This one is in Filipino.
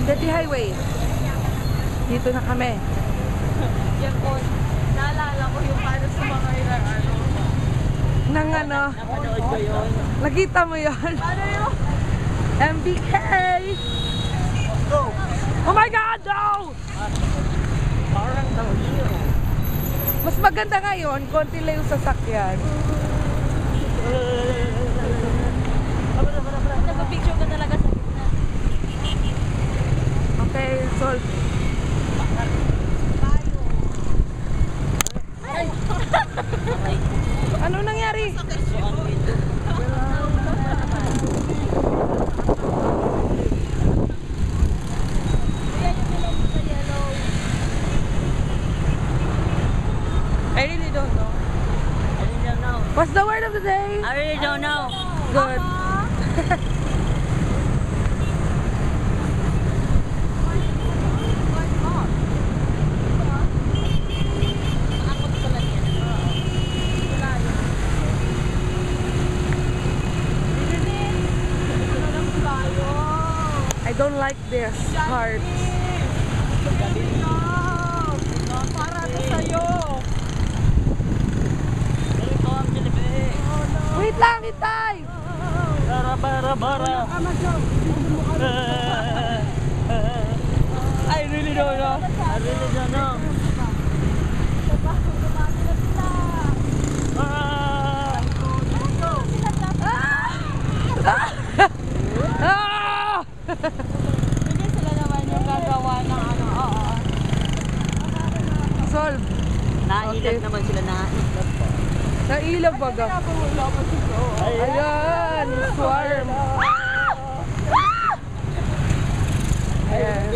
City Highway. Dito na kami. Yan po, naalala ko yung paano sumakay ng ano. Nang ano? Napanood ko yun. Nakita mo yun? Ano yun? MBK! Oh my God, no! Parang downhill. Mas maganda ngayon, konti lang yung sasakyan. Nagpa-picture ka talaga sa gitna. Okay, solve. Ano nangyari? I really don't know. I really don't know. What's the word of the day? I really don't know. Good. I don't like this part. Para to sa'yo. Wait lang, itay! Bara. I really don't know. I really don't know. Ah! Hindi sila naman yung gagawa ng ano. Oo. Solve. Nailag Okay. naman sila, nailag po. Nailag baga. Ayan, swarm. Ayan.